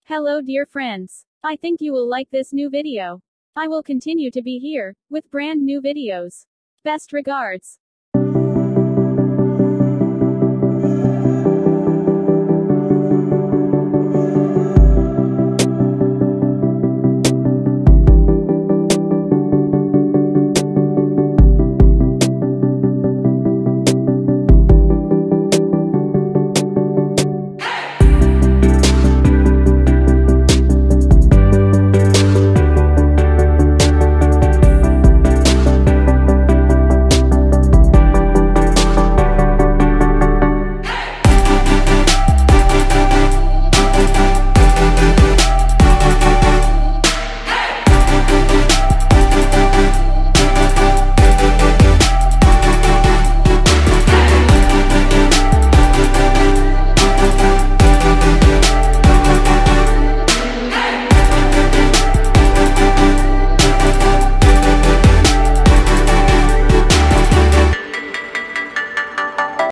Hello dear friends. I think you will like this new video. I will continue to be here, with brand new videos. Best regards.